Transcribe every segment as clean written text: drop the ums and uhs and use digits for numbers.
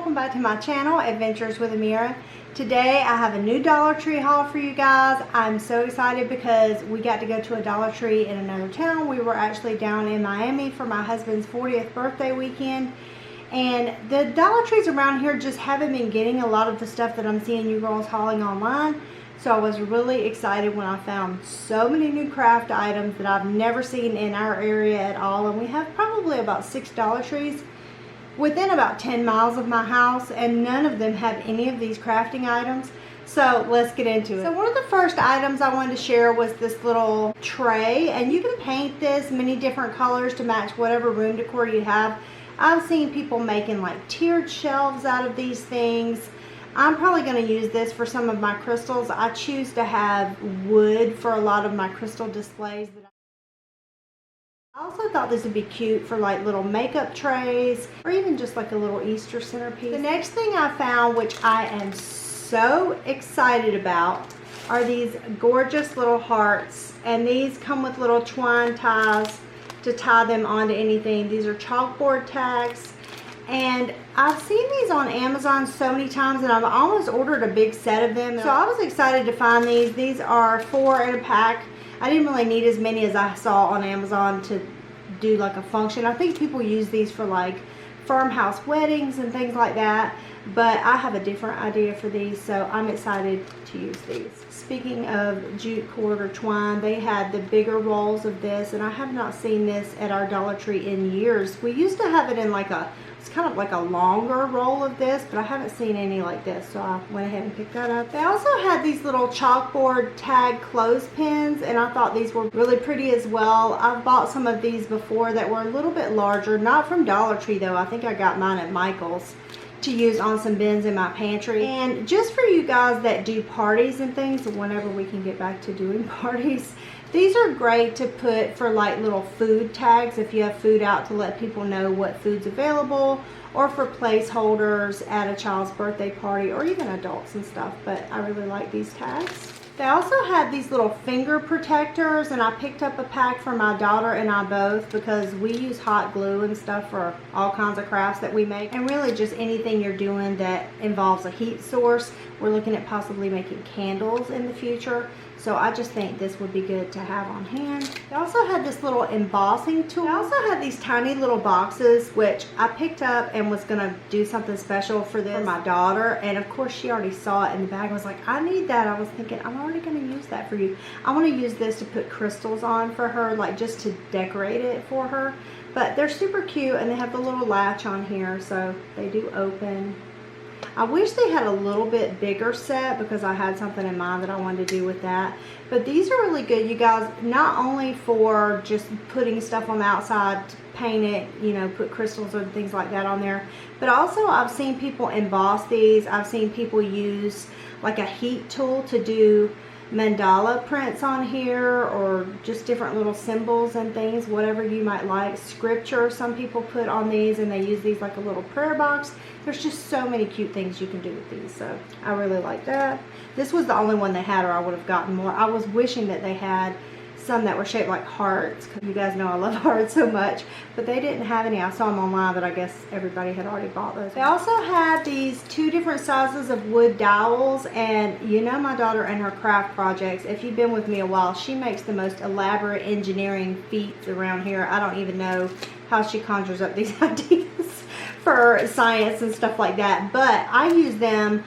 welcome back to my channel, Adventures with Amirah. Today I have a new Dollar Tree haul for you guys. I'm so excited because we got to go to a Dollar Tree in another town. We were actually down in Miami for my husband's 40th birthday weekend. And the Dollar Trees around here just haven't been getting a lot of the stuff that I'm seeing you girls hauling online. So I was really excited when I found so many new craft items that I've never seen in our area at all. And we have probably about 6 Dollar Trees within about 10 miles of my house, and none of them have any of these crafting items. So let's get into it. So one of the first items I wanted to share was this little tray, and you can paint this many different colors to match whatever room decor you have. I've seen people making like tiered shelves out of these things. I'm probably going to use this for some of my crystals. I choose to have wood for a lot of my crystal displays. I also thought this would be cute for like little makeup trays or even just like a little Easter centerpiece. The next thing I found, which I am so excited about, are these gorgeous little hearts, and these come with little twine ties to tie them onto anything. These are chalkboard tags, and I've seen these on Amazon so many times, and I've almost ordered a big set of them. So I was excited to find these. These are 4 in a pack. I didn't really need as many as I saw on Amazon to do like a function. I think people use these for like farmhouse weddings and things like that, but I have a different idea for these, so I'm excited to use these. Speaking of jute cord or twine, they had the bigger rolls of this, and I have not seen this at our Dollar Tree in years. We used to have it in like it's kind of like a longer roll of this, but I haven't seen any like this, so I went ahead and picked that up. They also had these little chalkboard tag clothespins, and I thought these were really pretty as well. I've bought some of these before that were a little bit larger, not from Dollar Tree though. I think I got mine at Michael's to use on some bins in my pantry. And just for you guys that do parties and things, whenever we can get back to doing parties, these are great to put for like little food tags if you have food out, to let people know what food's available, or for placeholders at a child's birthday party or even adults and stuff. But I really like these tags. They also had these little finger protectors, and I picked up a pack for my daughter and I both because we use hot glue and stuff for all kinds of crafts that we make, and really just anything you're doing that involves a heat source. We're looking at possibly making candles in the future, so I just think this would be good to have on hand. They also had this little embossing tool. They also had these tiny little boxes, which I picked up and was gonna do something special for this for my daughter, and of course she already saw it in the bag and was like, I need that. I was thinking, I'm already gonna use that for you. I want to use this to put crystals on for her, like just to decorate it for her. But they're super cute, and they have the little latch on here, so they do open. I wish they had a little bit bigger set because I had something in mind that I wanted to do with that. But these are really good, you guys, not only for just putting stuff on the outside to paint it, you know, put crystals or things like that on there, but also I've seen people emboss these. I've seen people use like a heat tool to do mandala prints on here, or just different little symbols and things, whatever you might like. Scripture some people put on these, and they use these like a little prayer box. There's just so many cute things you can do with these, so I really like that. This was the only one they had, or I would have gotten more. I was wishing that they had some that were shaped like hearts, because you guys know I love hearts so much, but they didn't have any. I saw them online, but I guess everybody had already bought those. They also had these 2 different sizes of wood dowels, and you know my daughter and her craft projects. If you've been with me a while, she makes the most elaborate engineering feats around here. I don't even know how she conjures up these ideas for science and stuff like that, but I use them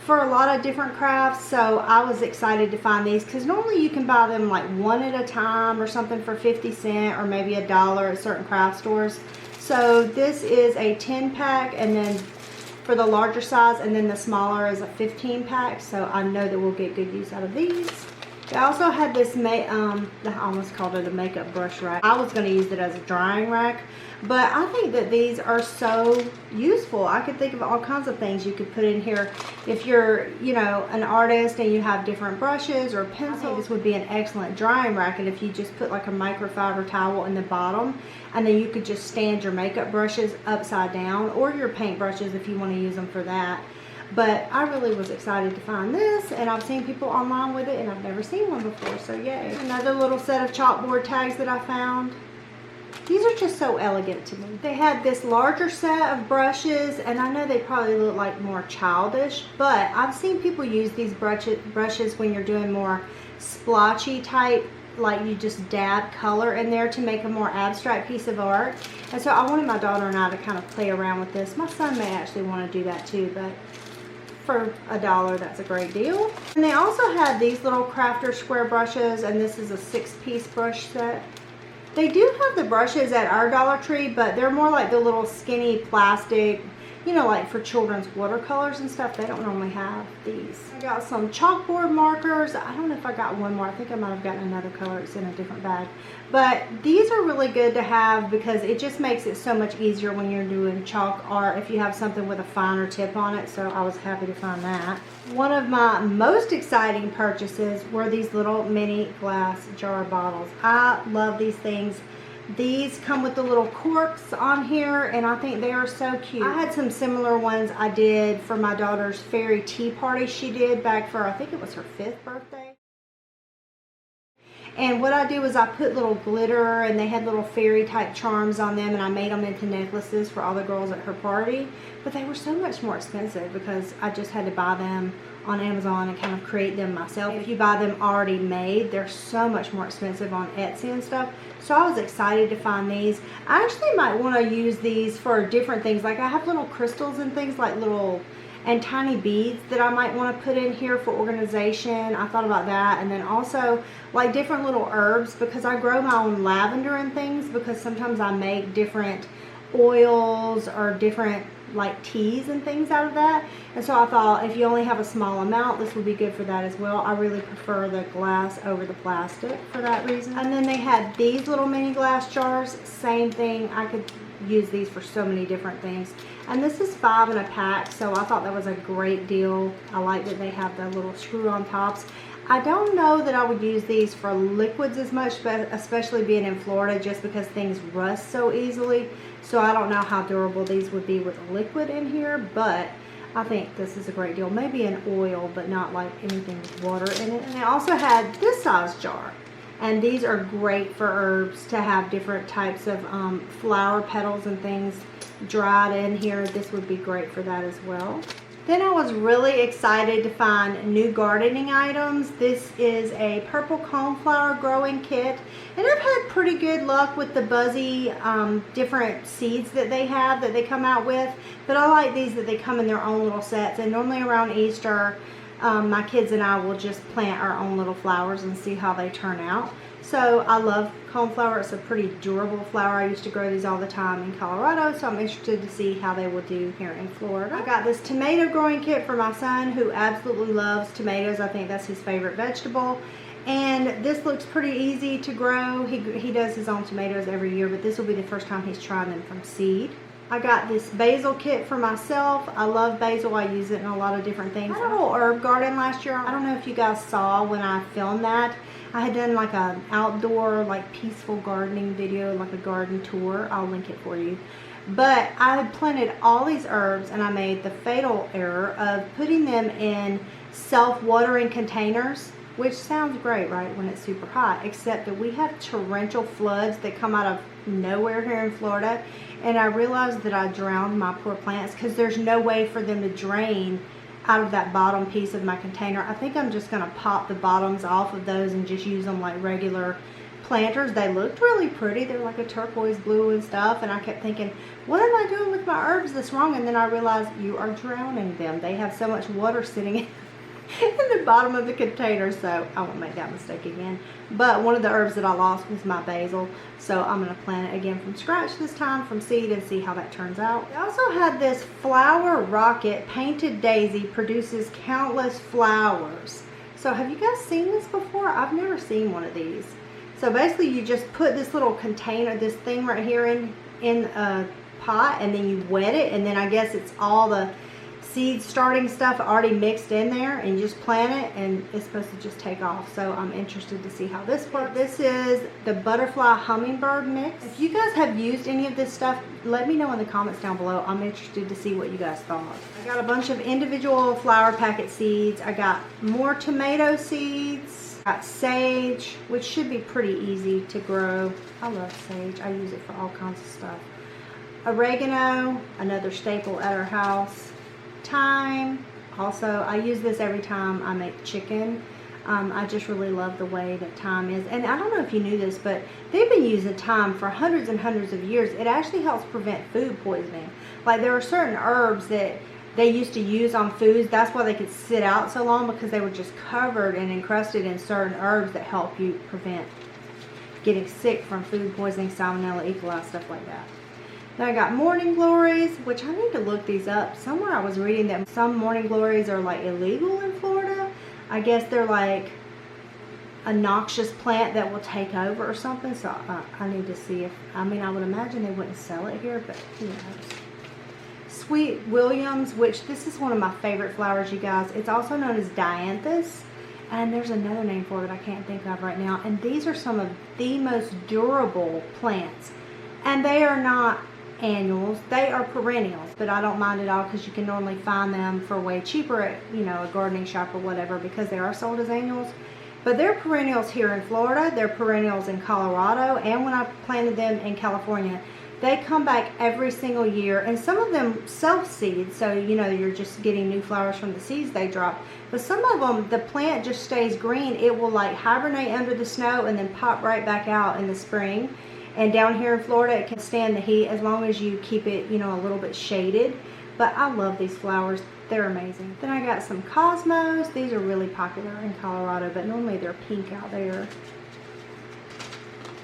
for a lot of different crafts. So I was excited to find these, because normally you can buy them like one at a time or something for 50 cents or maybe $1 at certain craft stores. So this is a 10 pack, and then for the larger size, and then the smaller is a 15 pack, so I know that we'll get good use out of these. They also had this, I almost called it a makeup brush rack. I was going to use it as a drying rack, but I think that these are so useful. I could think of all kinds of things you could put in here. If you're, you know, an artist and you have different brushes or pencils, this would be an excellent drying rack. And if you just put like a microfiber towel in the bottom, and then you could just stand your makeup brushes upside down, or your paint brushes if you want to use them for that. But I really was excited to find this, and I've seen people online with it, and I've never seen one before, so yay. Another little set of chalkboard tags that I found. These are just so elegant to me. They had this larger set of brushes, and I know they probably look like more childish, but I've seen people use these brushes when you're doing more splotchy type, like you just dab color in there to make a more abstract piece of art. And so I wanted my daughter and I to kind of play around with this. My son may actually want to do that too, but for $1, that's a great deal. And they also had these little crafter square brushes, and this is a 6-piece brush set. They do have the brushes at our Dollar Tree, but they're more like the little skinny plastic, you know, like for children's watercolors and stuff. They don't normally have these. I got some chalkboard markers. I don't know if I got one more. I think I might have gotten another color. It's in a different bag. But these are really good to have because it just makes it so much easier when you're doing chalk art if you have something with a finer tip on it. So I was happy to find that. One of my most exciting purchases were these little mini glass jar bottles. I love these things. These come with the little corks on here, and I think they are so cute. I had some similar ones I did for my daughter's fairy tea party she did back for, I think it was her 5th birthday. And what I did was I put little glitter, and they had little fairy type charms on them, and I made them into necklaces for all the girls at her party. But they were so much more expensive because I just had to buy them on Amazon and kind of create them myself. If you buy them already made, they're so much more expensive on Etsy and stuff. So I was excited to find these. I actually might want to use these for different things. Like I have little crystals and things, like little and tiny beads that I might want to put in here for organization. I thought about that. And then also like different little herbs, because I grow my own lavender and things, because sometimes I make different oils or different like teas and things out of that. And so I thought if you only have a small amount, this would be good for that as well. I really prefer the glass over the plastic for that reason. And then they had these little mini glass jars. Same thing. I could use these for so many different things. And this is 5 in a pack, so I thought that was a great deal. I like that they have the little screw on tops. I don't know that I would use these for liquids as much, but especially being in Florida, just because things rust so easily. So I don't know how durable these would be with a liquid in here, but I think this is a great deal. Maybe an oil, but not like anything with water in it. And they also had this size jar. And these are great for herbs to have different types of flower petals and things dried in here. This would be great for that as well. Then I was really excited to find new gardening items. This is a purple coneflower growing kit. And I've had pretty good luck with the buzzy different seeds that they have that they come out with. But I like these that they come in their own little sets. And normally around Easter, my kids and I will just plant our own little flowers and see how they turn out. So I love coneflower. It's a pretty durable flower. I used to grow these all the time in Colorado, so I'm interested to see how they will do here in Florida. I got this tomato growing kit for my son, who absolutely loves tomatoes. I think that's his favorite vegetable. And this looks pretty easy to grow. He does his own tomatoes every year, but this will be the first time he's trying them from seed. I got this basil kit for myself. I love basil. I use it in a lot of different things. I had a whole herb garden last year. I don't know if you guys saw when I filmed that. I had done like an outdoor, like peaceful gardening video, like a garden tour. I'll link it for you. But I had planted all these herbs, and I made the fatal error of putting them in self-watering containers, which sounds great, right, when it's super hot, except that we have torrential floods that come out of nowhere here in Florida. And I realized that I drowned my poor plants because there's no way for them to drain out of that bottom piece of my container. I think I'm just going to pop the bottoms off of those and just use them like regular planters. They looked really pretty. They're like a turquoise blue and stuff, and I kept thinking, what am I doing with my herbs that's wrong? And then I realized you are drowning them. They have so much water sitting in the bottom of the container, so I won't make that mistake again. But one of the herbs that I lost was my basil, so I'm going to plant it again from scratch this time from seed and see how that turns out. I also had this flower rocket painted daisy, produces countless flowers. So have you guys seen this before? I've never seen one of these. So basically you just put this little container, this thing right here in a pot, and then you wet it, and then I guess it's all the seed starting stuff already mixed in there, and you just plant it and it's supposed to just take off. So I'm interested to see how this works. This is the butterfly hummingbird mix. If you guys have used any of this stuff, let me know in the comments down below. I'm interested to see what you guys thought. I got a bunch of individual flower packet seeds. I got more tomato seeds. I got sage, which should be pretty easy to grow. I love sage. I use it for all kinds of stuff. Oregano, another staple at our house. Thyme, also I use this every time I make chicken. I just really love the way that thyme is, and I don't know if you knew this, but they've been using thyme for hundreds and hundreds of years. It actually helps prevent food poisoning. Like, there are certain herbs that they used to use on foods. That's why they could sit out so long, because they were just covered and encrusted in certain herbs that help you prevent getting sick from food poisoning, salmonella, E. coli, stuff like that. Then I got morning glories, which I need to look these up. Somewhere I was reading that some morning glories are like illegal in Florida. I guess they're like a noxious plant that will take over or something. So I need to see if, I mean, I would imagine they wouldn't sell it here, but who knows. Sweet Williams, which this is one of my favorite flowers, you guys. It's also known as dianthus. And there's another name for it I can't think of right now. And these are some of the most durable plants. And they are not annuals, they are perennials, but I don't mind at all, because you can normally find them for way cheaper at, you know, a gardening shop or whatever, because they are sold as annuals. But they're perennials here in Florida, they're perennials in Colorado, and when I planted them in California, they come back every single year. And some of them self-seed, so you know, you're just getting new flowers from the seeds they drop. But some of them, the plant just stays green. It will like hibernate under the snow and then pop right back out in the spring. And down here in Florida, it can stand the heat as long as you keep it, you know, a little bit shaded. But I love these flowers. They're amazing. Then I got some cosmos. These are really popular in Colorado, but normally they're pink out there.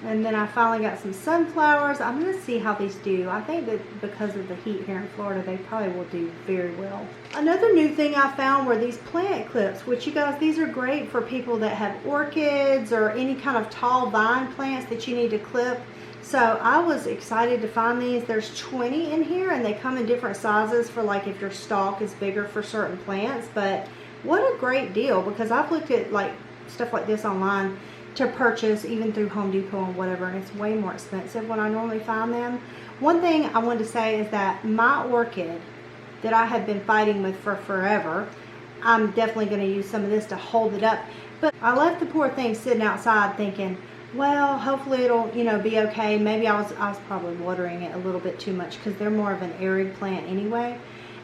And then I finally got some sunflowers. I'm going to see how these do. I think that because of the heat here in Florida, they probably will do very well. Another new thing I found were these plant clips, which, you guys, these are great for people that have orchids or any kind of tall vine plants that you need to clip. So I was excited to find these. There's 20 in here, and they come in different sizes for like if your stalk is bigger for certain plants. But what a great deal, because I've looked at like stuff like this online to purchase, even through Home Depot and whatever, and it's way more expensive when I normally find them. One thing I wanted to say is that my orchid that I have been fighting with for forever, I'm definitely going to use some of this to hold it up. But I left the poor thing sitting outside thinking, well, hopefully it'll, you know, be okay. Maybe I was probably watering it a little bit too much, because they're more of an arid plant anyway.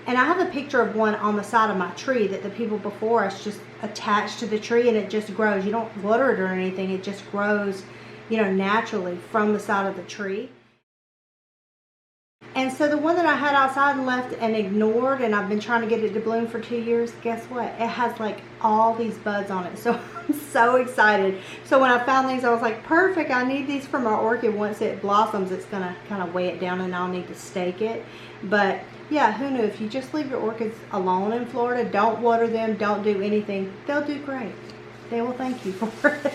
And I have a picture of one on the side of my tree that the people before us just attached to the tree, and it just grows. You don't water it or anything. It just grows, you know, naturally from the side of the tree. And so the one that I had outside and left and ignored, and I've been trying to get it to bloom for 2 years, guess what? It has like all these buds on it. So I'm so excited. So when I found these, I was like, perfect. I need these for my orchid. Once it blossoms, it's going to kind of weigh it down, and I'll need to stake it. But yeah, who knew? If you just leave your orchids alone in Florida, don't water them, don't do anything, they'll do great. They will thank you for it.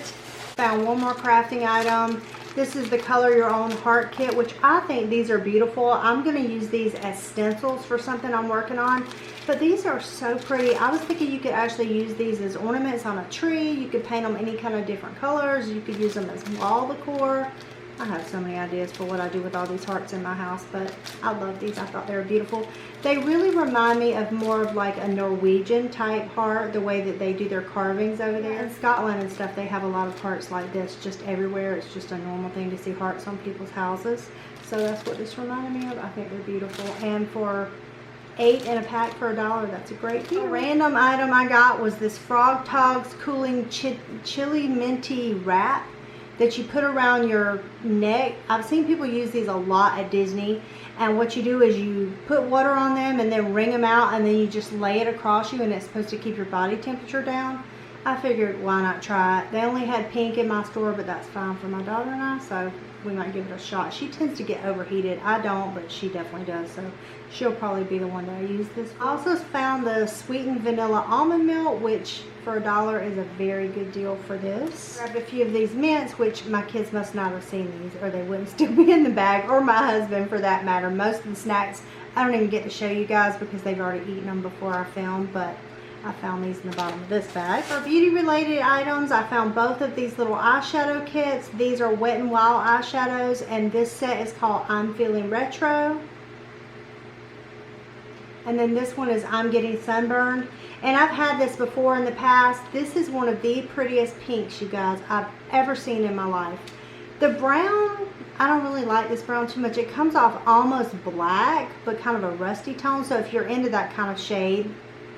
Found one more crafting item. This is the Color Your Own Heart Kit, which I think these are beautiful. I'm going to use these as stencils for something I'm working on. But these are so pretty. I was thinking you could actually use these as ornaments on a tree. You could paint them any kind of different colors. You could use them as wall decor. I have so many ideas for what I do with all these hearts in my house, but I love these. I thought they were beautiful. They really remind me of more of like a Norwegian type heart, the way that they do their carvings over there. In Scotland and stuff, they have a lot of hearts like this just everywhere. It's just a normal thing to see hearts on people's houses. So that's what this reminded me of. I think they're beautiful. And for 8 in a pack for $1, that's a great deal. A random item I got was this Frog Togs Cooling Chili Minty Wrap that you put around your neck. I've seen people use these a lot at Disney, and what you do is you put water on them and then wring them out, and then you just lay it across you, and it's supposed to keep your body temperature down. I figured, why not try it? They only had pink in my store, but that's fine for my daughter and I, so we might give it a shot. She tends to get overheated. I don't, but she definitely does, so she'll probably be the one that I use this for. I also found the Sweetened Vanilla Almond Milk, which for $1 is a very good deal for this. Grabbed a few of these mints, which my kids must not have seen these, or they wouldn't still be in the bag, or my husband for that matter. Most of the snacks I don't even get to show you guys because they've already eaten them before I filmed, but I found these in the bottom of this bag. For beauty related items, I found both of these little eyeshadow kits. These are Wet n Wild eyeshadows, and this set is called I'm Feeling Retro. And then this one is I'm Getting Sunburned. And I've had this before in the past. This is one of the prettiest pinks, you guys, I've ever seen in my life. The brown, I don't really like this brown too much. It comes off almost black, but kind of a rusty tone. So if you're into that kind of shade,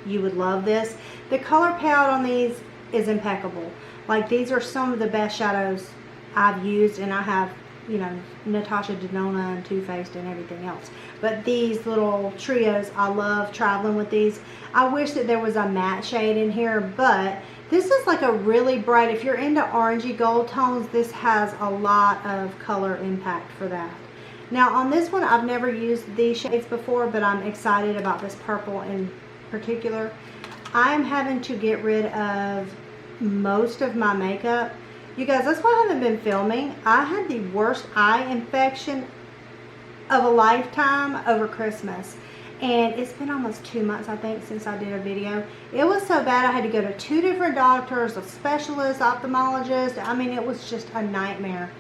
you would love this. The color palette on these is impeccable. Like, these are some of the best shadows I've used, and I have, you know, Natasha Denona and Too Faced and everything else. But these little trios, I love traveling with these. I wish that there was a matte shade in here, but this is like a really bright, if you're into orangey gold tones, this has a lot of color impact for that. Now on this one, I've never used these shades before, but I'm excited about this purple in particular. I am having to get rid of most of my makeup. You guys, that's why I haven't been filming. I had the worst eye infection of a lifetime over Christmas. And it's been almost 2 months, I think, since I did a video. It was so bad I had to go to 2 different doctors, a specialist, ophthalmologist. I mean, it was just a nightmare.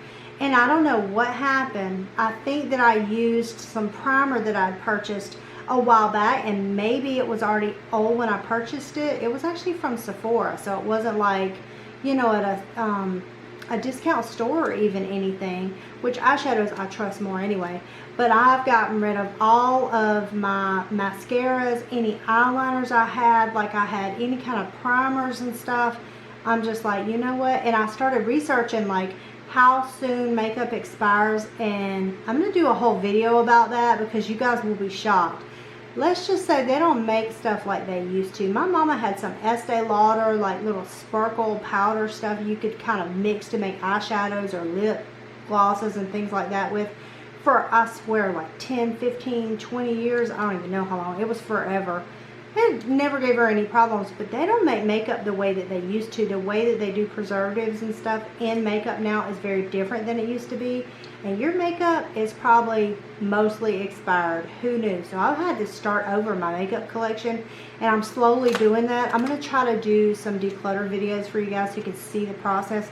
And I don't know what happened. I think that I used some primer that I'd purchased a while back, and maybe it was already old when I purchased it. It was actually from Sephora, so it wasn't like, you know, at a discount store or even anything, which eyeshadows I trust more anyway. But I've gotten rid of all of my mascaras, any eyeliners I had, like I had any kind of primers and stuff. I'm just like, you know what? And I started researching like how soon makeup expires, and I'm going to do a whole video about that because you guys will be shocked. Let's just say they don't make stuff like they used to. My mama had some Estee Lauder, like little sparkle powder stuff you could kind of mix to make eyeshadows or lip glosses and things like that with for, I swear, like 10, 15, 20 years. I don't even know how long. It was forever. It never gave her any problems, but they don't make makeup the way that they used to. The way that they do preservatives and stuff in makeup now is very different than it used to be. And your makeup is probably mostly expired. Who knew? So I've had to start over my makeup collection, and I'm slowly doing that. I'm going to try to do some declutter videos for you guys so you can see the process.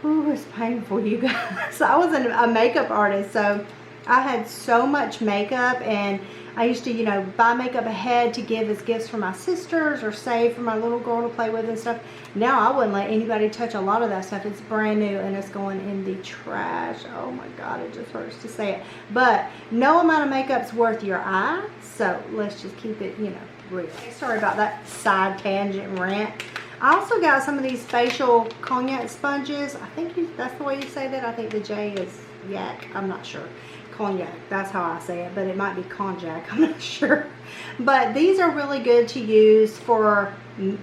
Ooh, it's painful, you guys. So I was a makeup artist, so I had so much makeup, and I used to, you know, buy makeup ahead to give as gifts for my sisters or save for my little girl to play with and stuff. Now I wouldn't let anybody touch a lot of that stuff. It's brand new and it's going in the trash. Oh my God, it just hurts to say it. But no amount of makeup's worth your eye, so let's just keep it, you know, real. Sorry about that side tangent rant. I also got some of these facial Cognac sponges. I think that's the way you say that. I think the J is yak. I'm not sure. Cognac, that's how I say it, but it might be Cognac, I'm not sure. But these are really good to use for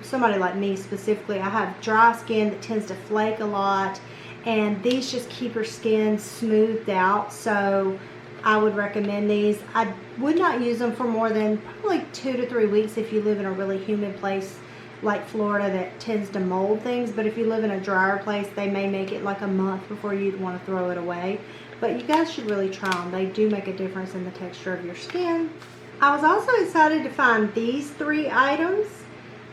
somebody like me specifically. I have dry skin that tends to flake a lot, and these just keep your skin smoothed out, so I would recommend these. I would not use them for more than probably 2 to 3 weeks if you live in a really humid place like Florida that tends to mold things, but if you live in a drier place, they may make it like a month before you'd want to throw it away. But you guys should really try them. They do make a difference in the texture of your skin. I was also excited to find these 3 items.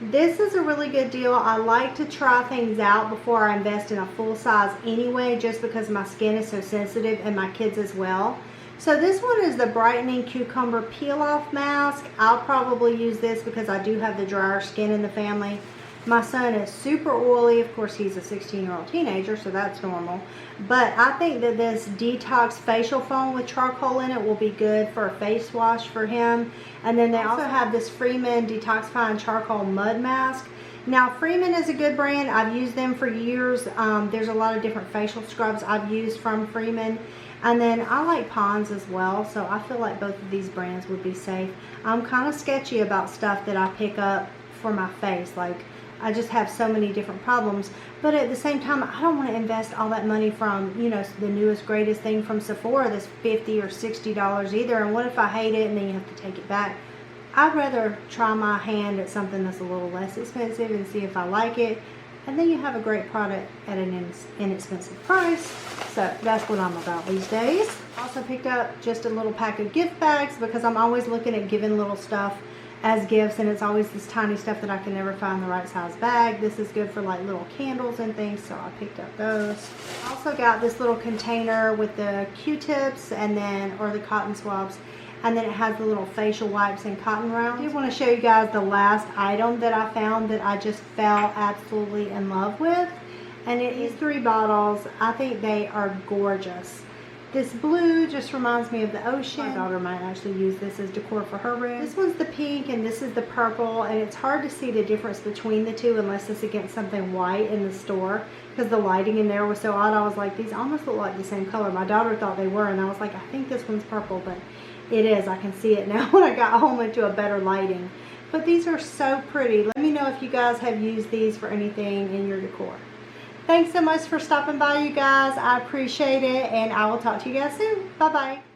This is a really good deal. I like to try things out before I invest in a full size anyway, just because my skin is so sensitive and my kids as well. So this one is the Brightening Cucumber Peel Off Mask. I'll probably use this because I do have the drier skin in the family. My son is super oily. Of course, he's a 16-year-old teenager, so that's normal. But I think that this detox facial foam with charcoal in it will be good for a face wash for him. And then they also have this Freeman Detoxifying Charcoal Mud Mask. Now, Freeman is a good brand. I've used them for years. There's a lot of different facial scrubs I've used from Freeman. And then I like Pond's as well, so I feel like both of these brands would be safe. I'm kind of sketchy about stuff that I pick up for my face. Like, I just have so many different problems. But at the same time, I don't want to invest all that money from, you know, the newest, greatest thing from Sephora that's $50 or $60 either. And what if I hate it and then you have to take it back? I'd rather try my hand at something that's a little less expensive and see if I like it. And then you have a great product at an inexpensive price. So that's what I'm about these days. Also picked up just a little pack of gift bags because I'm always looking at giving little stuff as gifts, and it's always this tiny stuff that I can never find the right size bag. This is good for like little candles and things, so I picked up those. I also got this little container with the Q-tips and then, or the cotton swabs, and then it has the little facial wipes and cotton rounds. I did want to show you guys the last item that I found that I just fell absolutely in love with, and it is 3 bottles. I think they are gorgeous. This blue just reminds me of the ocean. My daughter might actually use this as decor for her room. This one's the pink and this is the purple, and it's hard to see the difference between the two unless it's against something white in the store because the lighting in there was so odd. I was like, these almost look like the same color. My daughter thought they were, and I was like, I think this one's purple, but it is. I can see it now when I got home into a better lighting. But these are so pretty. Let me know if you guys have used these for anything in your decor. Thanks so much for stopping by, you guys. I appreciate it, and I will talk to you guys soon. Bye-bye.